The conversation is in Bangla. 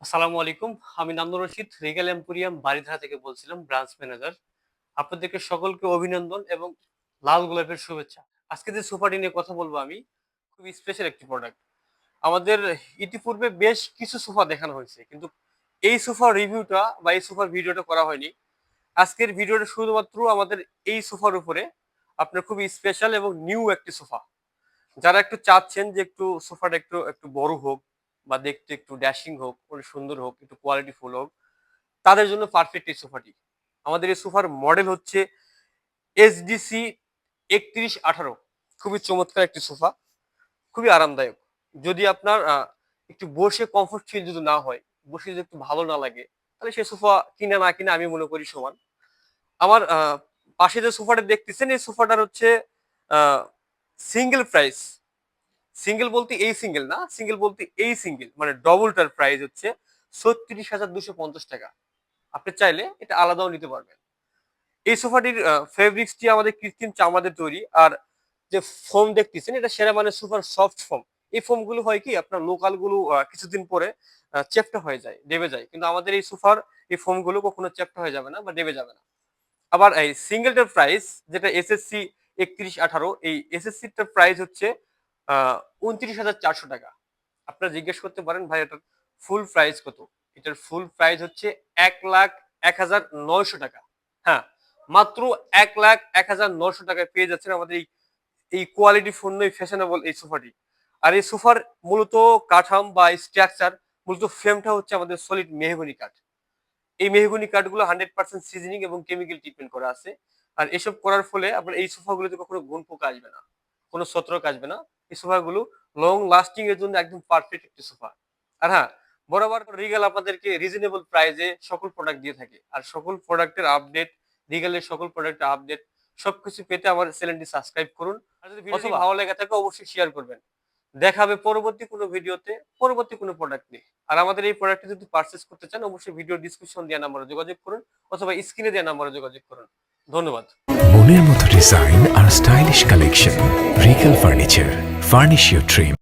আসসালামু আলাইকুম। আমি নান্নু রশিদ, রিগেল এম্পোরিয়াম বারিধারা থেকে বলছিলাম, ব্রাঞ্চ ম্যানেজার। আপনাদেরকে সকলকে অভিনন্দন এবং লাল গোলাপের শুভেচ্ছা। আজকে যে সোফাটি নিয়ে কথা বলবো আমি, খুবই স্পেশাল একটি প্রোডাক্ট। আমাদের ইতিপূর্বে বেশ কিছু সোফা দেখানো হয়েছে, কিন্তু এই সোফার রিভিউটা বা এই সোফার ভিডিওটা করা হয়নি। আজকের ভিডিওটা শুধুমাত্র আমাদের এই সোফার উপরে, আপনার খুবই স্পেশাল এবং নিউ একটি সোফা। যারা একটু চাচ্ছেন যে একটু সোফাটা একটু একটু বড় হোক বা দেখতে একটু ড্যাশিং হোক, অনেক সুন্দর হোক, একটু কোয়ালিটি ফুল হোক, তাদের জন্য পারফেক্ট এই সোফাটি। আমাদের এই সোফার মডেল হচ্ছে এসডিসি 3118। খুবই চমৎকার একটি সোফা, খুবই আরামদায়ক। যদি আপনার একটু বসে কমফোর্ট ফিল যদি না হয়, বসে যদি একটু ভালো না লাগে, তাহলে সেই সোফা কিনা না কিনা আমি মনে করি সমান। আমার পাশে যে সোফাটা দেখতেছেন, এই সোফাটার হচ্ছে সিঙ্গেল প্রাইস। সিঙ্গেল বলতে এই সিঙ্গেল না, সিঙ্গেল বলতে এই সিঙ্গেল মানে ডবলটার প্রাইস হচ্ছে 36,250 টাকা। আপনি চাইলে এটা আলাদাও নিতে পারবেন। এই সোফাটির ফেব্রিক্সটি আমাদের কৃত্রিম চামড়াতে তৈরি। আর যে ফোম দেখতেছেন, এটা সেরা মানে সুপার সফট ফোম। এই ফোম গুলো হয় কি, আপনার লোকাল গুলো কিছুদিন পরে চ্যাপ্টা হয়ে যায়, দেবে যায়, কিন্তু আমাদের এই সোফার এই ফোম গুলো কখনো চ্যাপ্টা হয়ে যাবে না বা দেবে যাবে না। আবার এই সিঙ্গেলটার প্রাইস, যেটা এসএসসি 3118, এই এসএসসিটার প্রাইস হচ্ছে 29,400 টাকা। আপনারা জিজ্ঞেস করতে পারেন, ভাই এটার ফুল প্রাইস কত? এটার ফুল প্রাইস হচ্ছে 1,01,900 টাকা। হ্যাঁ, মাত্র 1,01,900 টাকায় পেয়ে যাচ্ছেন আমাদের এই এই কোয়ালিটি পূর্ণ এই ফ্যাশনেবল এই সোফাটি। আর এই সোফার মূলত কাঠাম বা স্ট্রাকচার, মূলত ফ্রেমটা হচ্ছে আমাদের সলিড মেহগনি কাঠ। এই মেহগনি কাঠগুলো 100% সিজনিং এবং কেমিক্যাল ট্রিটমেন্ট করা আছে। আর এসব করার ফলে আপনার এই সোফাগুলোতে কখনো গুণ পোকা আসবে না, কোনো ছত্রাক আসবে না। এই সোফাগুলো লং লাস্টিং এর জন্য একদম পারফেক্ট একটি সোফা। আর হ্যাঁ, বরাবর রিগেল আপনাদেরকে রিজনেবল প্রাইসে সকল প্রোডাক্ট দিয়ে থাকে। আর সকল প্রোডাক্টের আপডেট, রিগেলের সকল প্রোডাক্টের আপডেট সবকিছু পেতে আমার চ্যানেলটি সাবস্ক্রাইব করুন। আর যদি ভিডিওটি ভালো লেগে থাকে, অবশ্যই শেয়ার করবেন। দেখা হবে পরবর্তী কোনো ভিডিওতে, পরবর্তী কোনো প্রোডাক্ট নিয়ে। আর আমাদের এই প্রোডাক্টটি যদি পারচেজ করতে চান, অবশ্যই ভিডিও ডিসক্রিপশন দেওয়া নাম্বারে যোগাযোগ করুন, অথবা স্ক্রিনে দেওয়া নাম্বারে যোগাযোগ করুন। ধন্যবাদ। মনের মতো ডিজাইন আর stylish collection, Regal furniture, furnish your dream.